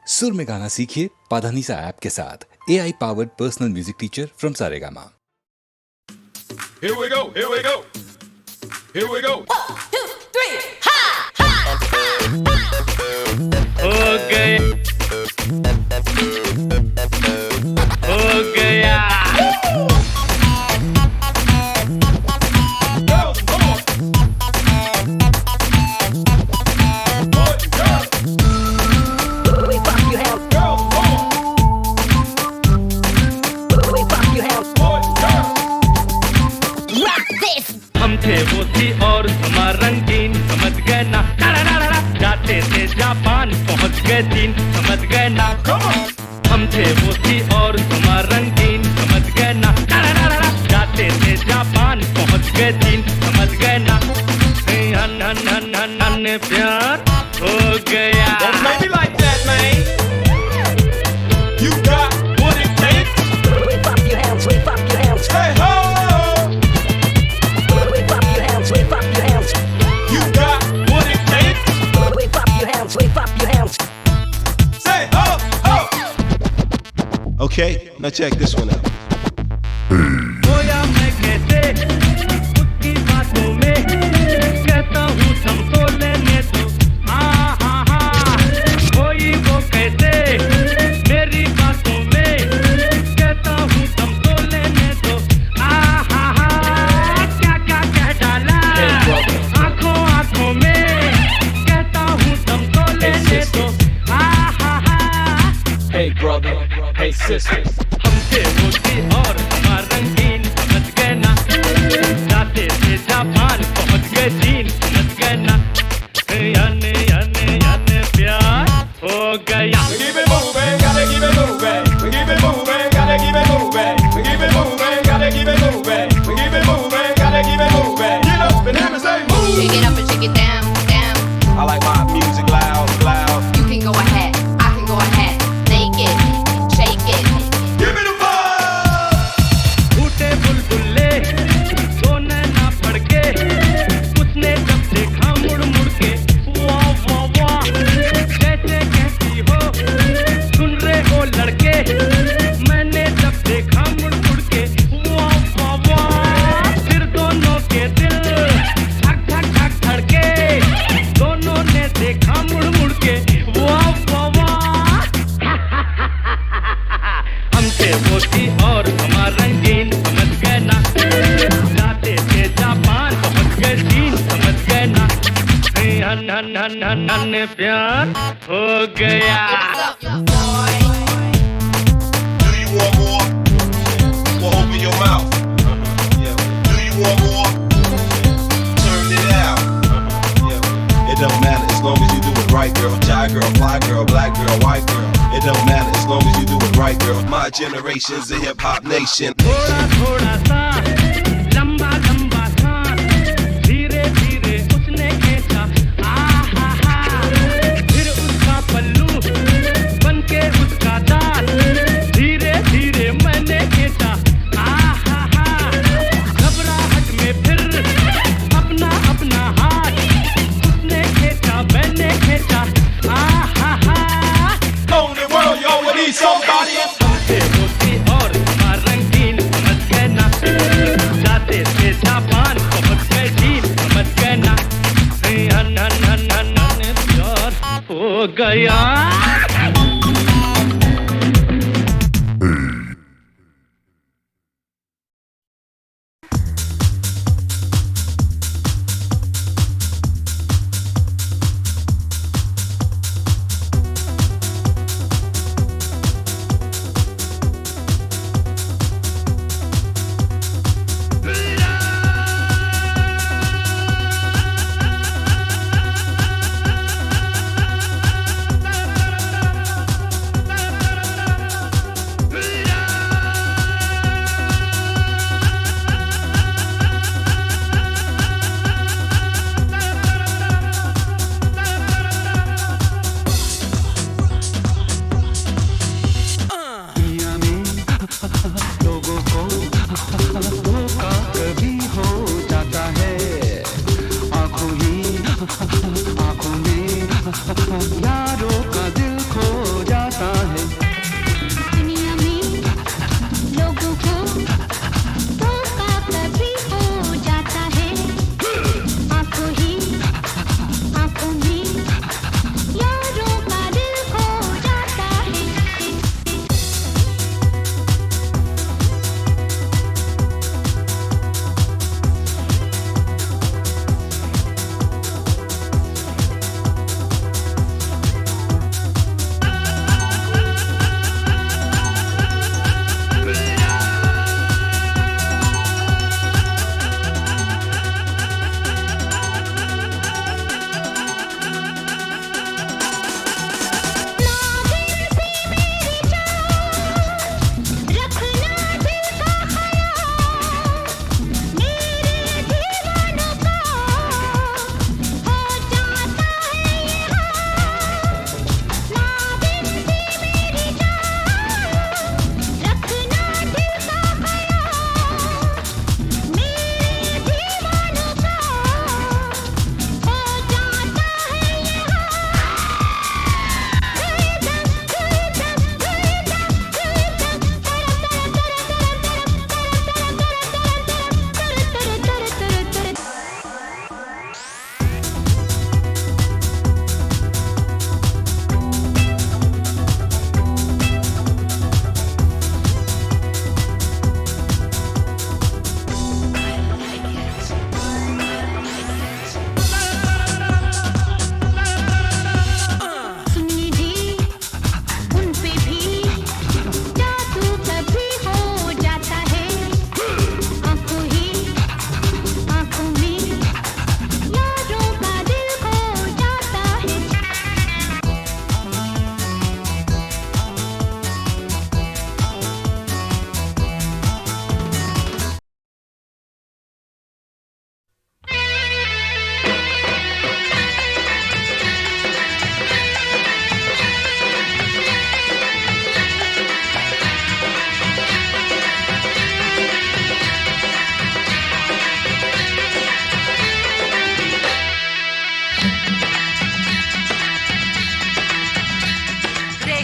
सुर में गाना सीखिए पाधानीसा ऐप के साथ। AI powered personal music teacher from Saregama. Here we go, here we go, here we go. 1, 2, 3, ha, ha, हो गया हो गया Girls, come on. Boys, girls, we fuck you hell, girls, come on. we fuck you hell, Boys, girls. rock this. हम थे वो थी और थमा रंगीन, समझ गए ना टारारारा। जाते थे जापान पहुंच गए चीन, समझ गए ना। Come on. हम थे वो थी और थमा रंगीन, समझ गए ना टारारारा। जाते थे जापान पहुंच गए चीन, समझ गए ना। हन हन हन हन हन प्यार हो गया। Don't make me like that, man. You got what it takes. We fuck you hell, we fuck you hell, Say ho. we fuck you hell, we fuck you hell, You got what it takes. we fuck you hell, we fuck you hell. Say ho, ho. Okay, now check this one out. खोया मैं कैसे उसकी बातों में, कहता हूँ समझो लेने दो। कोई वो कैसे मेरी बातों में, कहता हूँ समझो लेने दो। क्या क्या कह डाला आंखों आंखों में, कहता हूँ समझो लेने दो। Hey brother, hey sister. हमसे होती और हमारा रंगीन, समझ गए ना। जाते थे जापान पहुंच गए चीन, समझ गए ना। याने याने याने प्यार हो गया। We keep it moving, gotta keep it moving. We keep it moving, gotta keep it moving. We keep it moving, gotta keep it moving. We keep it moving, gotta keep it moving. Get up and hear me say move. Shake it up and shake it down, down. I like my music loud, loud. You can go ahead, I can go ahead. Make it, shake it. Give me the buzz. फूटे बुलबुले सोने ना पड़ के, उसने जब देखा मुड़ मुड़ के, वाह वाह वाह। कैसे कहती हो सुन रहे हो लड़के, मैंने जब देखा मुड़ मुड़ के, वाह वाह वाह। फिर दोनों के दिल धक धक धक धड़के, दोनों ने देखा मुड़ मुड़ के, वाह वाह वाह। हमसे वो थी और हमारा रंगीन, समझ गए ना। जाते थे जापान पहुंच गए चीन, समझ गए ना। हन हन हन हन हन प्यार हो गया। Boy. Do you want more? Well, open your mouth. Yeah. Do you want more? Turn it out. Yeah. It don't matter as long as you do it right, girl. Shy girl, fly girl, black girl, white girl. It don't matter as long as you do it right, girl. My generation's a hip hop nation. थोड़ा थोड़ा सा लंबा लंबा सांस, धीरे धीरे उसने खींचा। फिर उसका पल्लू बन के उसका दांत, धीरे धीरे मैंने खींचा। घबराहट में फिर अपना अपना हाथ, उसने खींचा मैंने खींचा। On the world, yo, we need somebody. हमसे होती और हमारा रंगीन, समझ गए ना। जाते थे जापान पहुंच गए चीन, समझ गए ना। हन हन हन हन हन प्यार हो गया।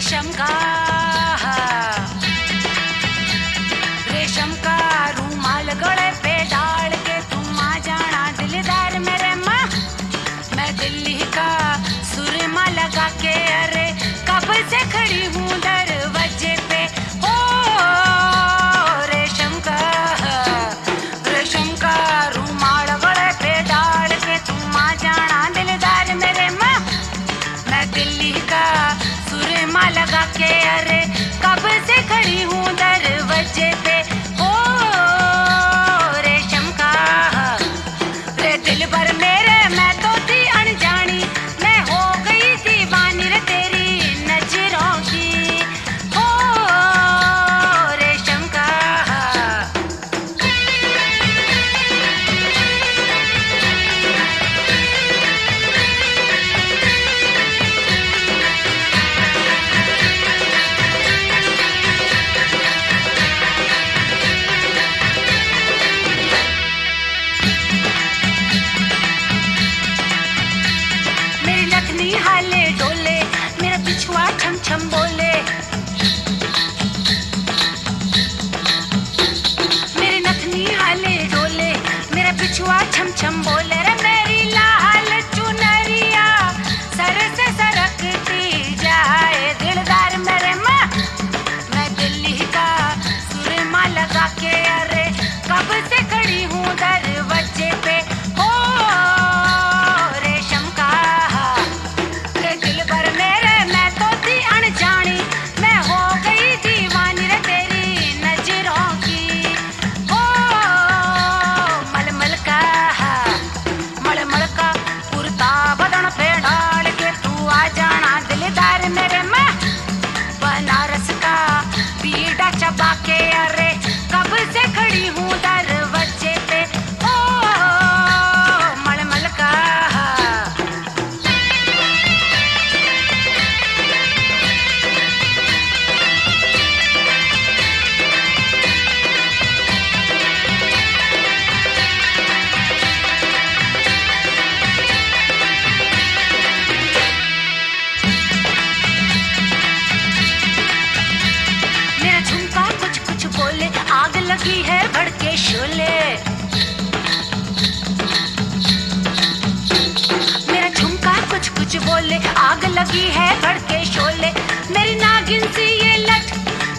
रेशम का रूमाल गले पे डाल के तुम आ जाना दिलदार मेरे माँ। मैं दिल्ली का सुरमा लगा के अरे कब से खड़ी हूँ दरवाजे पे। ओ रेशम का रूमाल गले पे डाल के तुम आ जाना दिलदार मेरे माँ। मैं दिल्ली का सुरमा लगा के अरे कब से खड़ी हूँ दरवाजे पे। ओ रेशम का रे दिल भर मेरे मैं तो थी अनजानी, मैं हो गई दीवानी रे तेरी नजरों की। ओ रेशम का मेरी लखनी हाले डोले, मेरा पिछुआ छम छम बोले। मेरी नखनी हाले डोले, मेरा पिछुआ छम छम बोले। रे मेरी लाल चुनरिया सर से सरकती जाए दिलदार मेरे माँ। मैं दिल्ली का सुरमा लगा के अरे कब से खड़ी हूँ दरवाजे पे। ओ रेशम का रे दिल भर मेरे मैं तो थी अनजानी, मैं हो गई दीवानी रे तेरी नजरों की। ओ मलमल का कुर्ता बदन पे डाल के तू आ जाना दिलदार मेरे माँ। बनारस का बीड़ा चबा के अरे कब से खड़ी हूँ दरवाजे पे। ओ मलमल का मेरा झुमका कुछ कुछ बोले, आग लगी है भड़के शोले। मेरा झुमका कुछ कुछ बोले, आग लगी है भड़के शोले। मेरी नागिन सी ये लट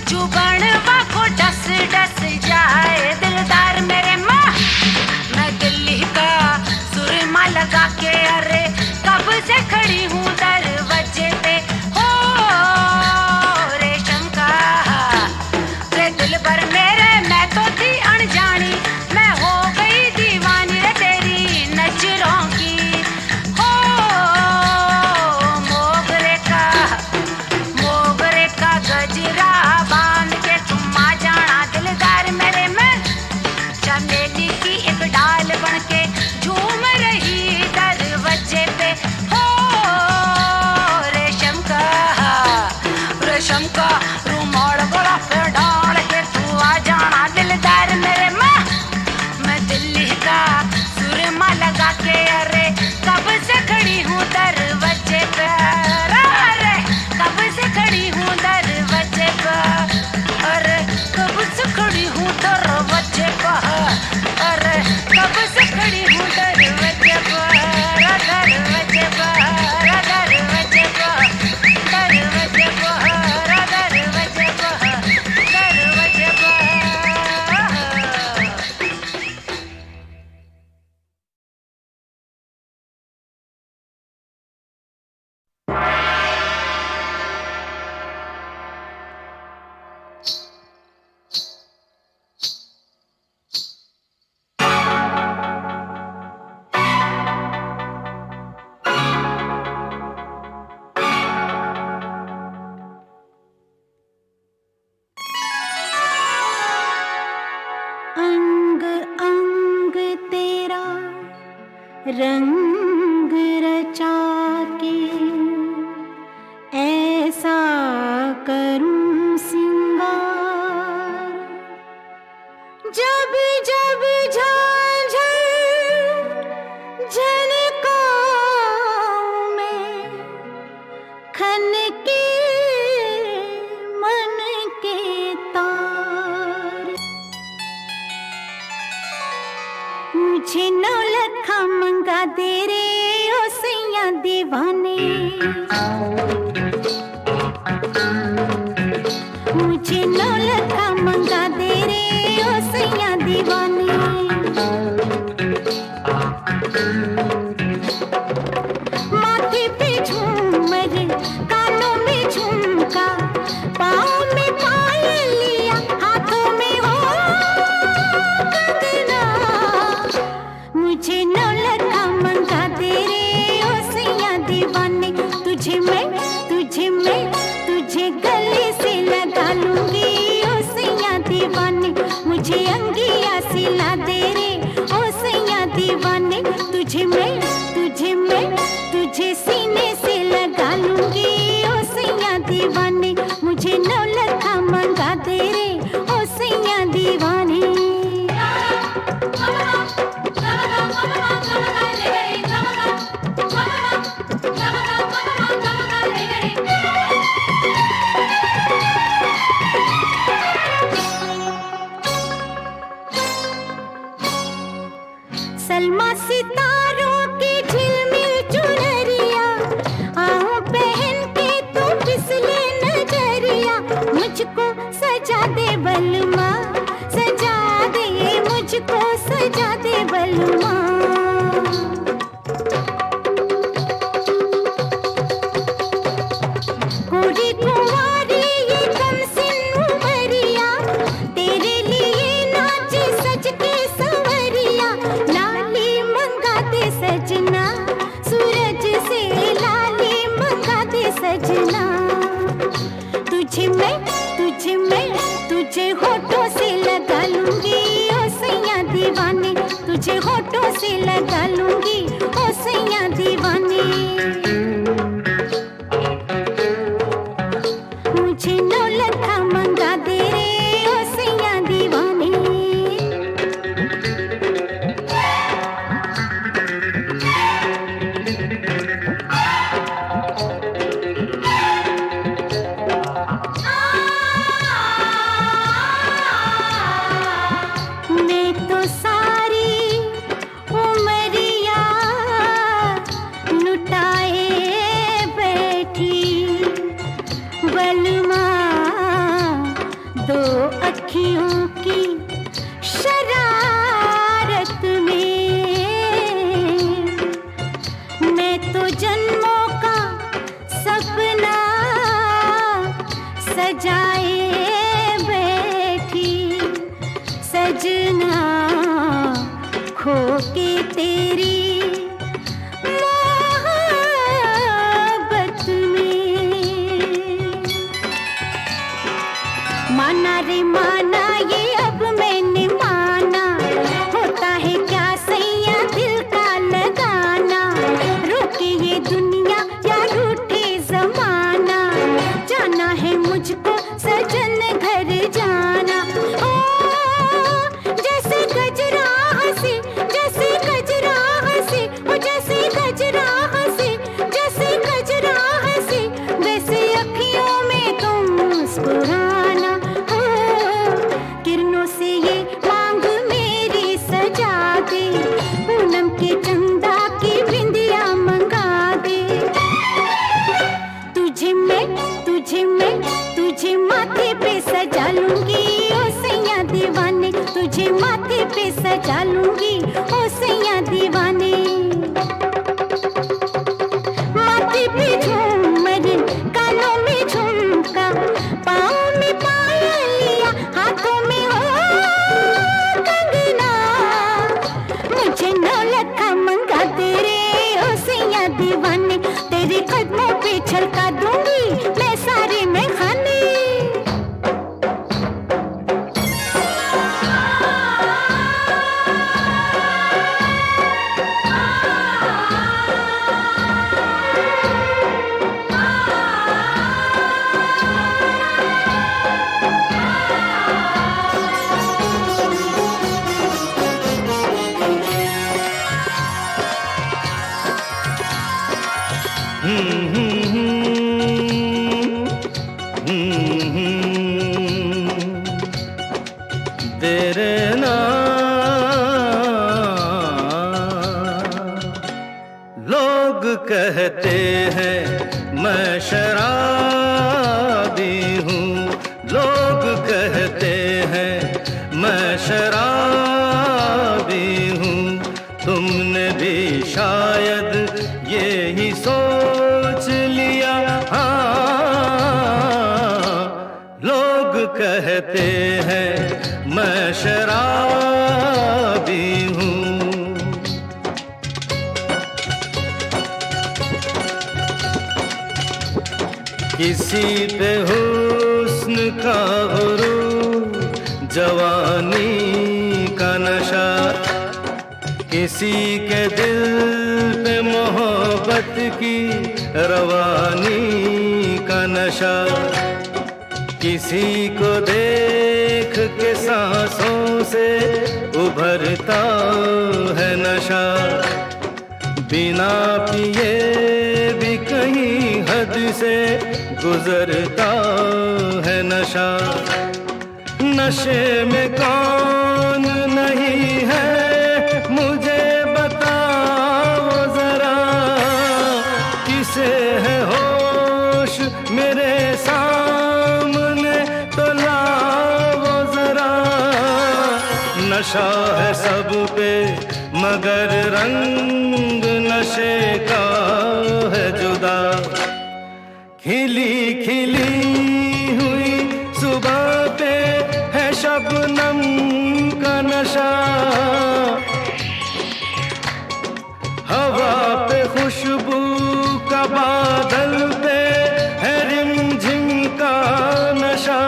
जुबानवा को डस डस जाए दिलदार मेरे माँ। मैं दिल्ली का सुरमा लगा के अरे कब से खड़ी हूँ दरवाजे पे। ओ रेशम का रे दिल भर मेरे मैं तो थी अनजानी, मैं हो गई दीवानी रे तेरी नजरों की। ओ मोगरे का गजरा बांध के तुम आ जाना दिलदार मेरे में। चमेली की एक डाल बन के झूम रही दरवाजे पे। हो रेशम का रूमाल गला पे डाल के तू आ जाना दिलदार मेरे माँ। मैं दिल्ली का सुरमा लगा के अरे कब से खड़ी हूँ दरवाजे पे। अरे कब से खड़ी हूँ दरवाजे पे। अरे कब से खड़ी हूँ दरवाजे पे। अरे कब से खड़ी हूँ दरवाजे पे। दरवाजे पे दरवाजे पे दरवाजे पे दरवाजे पे दरवाजे पे। अंग अंग तेरा रंग रचा के ऐसा करूं सिंगार, जब जब झांझर झनकाऊं मैं खन के मुझे नौलखा मंगा दे रे ओ सैया दीवानी। माथे पे झूमर, कानों में झुमका, पाँव में पायलिया, हाथों में हो कंगना। मुझे नौलखा मंगा दे रे ओ सैया दीवानी। तुझे गले से लगा लूंगी ओ सैया दीवानी। मुझे अंगिया सिला दे रे ओ सैया दीवानी। तुझे सीने से लगा लूंगी ओ सैया दीवानी। मुझे नौलखा मंगा दे रे ओ सैया दीवानी। सलमा सितारों की झिलमिल चुनरिया, आऊं पहन के तू फिसले नजरिया। मुझको सजा दे बलमा, सजा दे, मुझको सजा दे बलमा। गोरी कुंवारी ये कमसिन उमरिया, तेरे लिए नाचे सज के संवरिया। लाली मंगा दे सजना, सूरज से लाली मंगा दे सजना। तुझे होठों से लगा लूंगी ओ सैया दीवानी। तुझे होठों से लगा लूंगी ओ सैया दीवानी। मुझे नौलखा मंगा दे रे ओ सैया दीवानी। मैं तो सारी उमरिया लुटाए बैठी, बलमा दो अखियों की शरारत में। मैं तो जन्मों का सपना सजाए बैठी, सजना खो के तेरी मोहब्बत में। माना रे माना ये अब मैंने माना, होता है क्या सैया दिल का लगाना। रोके ये दुनिया या रूठे जमाना, जाना है मुझको सजन घर जाना। ओ जैसे गजरा हंसी, जैसे गजरा हंसी, ओ जैसे गजरा हंसी, जैसे गजरा हंसी, वैसे अखियों में तुम मुस्कुराना। किरणों से ये मांग मेरी सजा दे, पूनम के चंदा की बिंदिया मंगा दे। तुझे माथे पे सजा लूंगी ओ सैया दीवानी। तुझे माथे पे सजा लूंगी ओ सैया दीवानी। माथे पे झूमर, कानों में झुमका, पाँव में पायलिया, हाथों में हो कंगना। मुझे नौलखा मंगा दे रे ओ सैया दीवानी। तेरे कदमों पे छलका दूंगी मैं सारे में खाने। तेरे लोग कहते हैं मैं शराब कहते हैं मैं शराबी हूँ। किसी पे हुस्न का गुरूर, जवानी का नशा, किसी के दिल पे मोहब्बत की रवानी का नशा, किसी को देख के सांसों से उभरता है नशा, बिना पिए भी कहीं हद से गुजरता है नशा। नशे में कौन नहीं है मुझे बताओ जरा, किसे है होश मेरे सामने तो लाओ जरा। नशा है सब पे मगर रंग नशे का है जुदा। खिली खिली हुई सुबह पे है शबनम का नशा, हवा पे खुशबू का बादल पे है रिमझिम का नशा।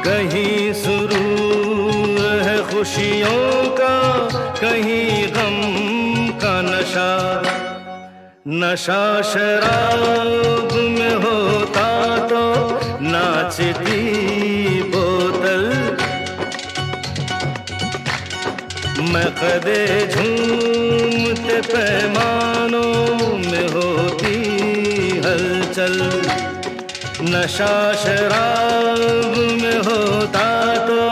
कहीं सुरूर है खुशियों का, कहीं गम का नशा। नशा शराब में होता तो नाचती बोतल, मकदे झूमते पैमानों में होती हलचल। नशा शराब में होता तो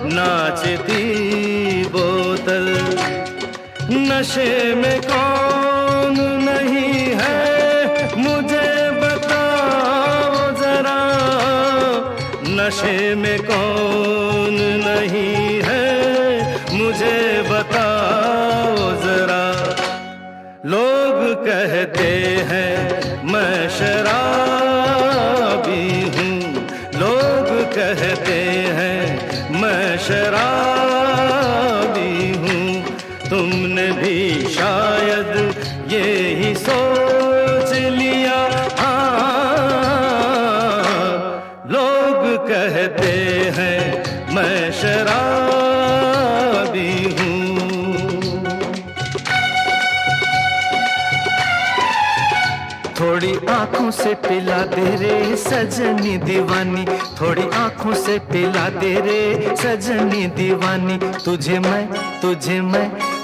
नाचती बोतल, नशे में कौन नहीं है मुझे बताओ जरा, नशे में कौन नहीं है मुझे बताओ जरा। लोग कहते हैं मैं शराबी हूँ, लोग कहते हैं मैं शराबी हूँ, तुमने भी शायद ये ही सोच लिया। हाँ, लोग कहते हैं मैं शराबी हूँ। थोड़ी आंखों से पिला दे रे सजनी दीवानी, थोड़ी आंखों से पिला दे रे सजनी दीवानी। तुझे मैं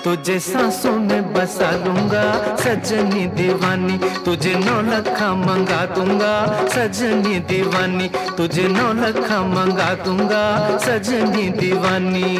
तुझे सांसों में बसा लूंगा सजनी दीवानी, तुझे 9 लखा मंगा दूंगा सजनी दीवानी, तुझे 9 लखा मंगा दूंगा सजनी दीवानी।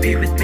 be with me.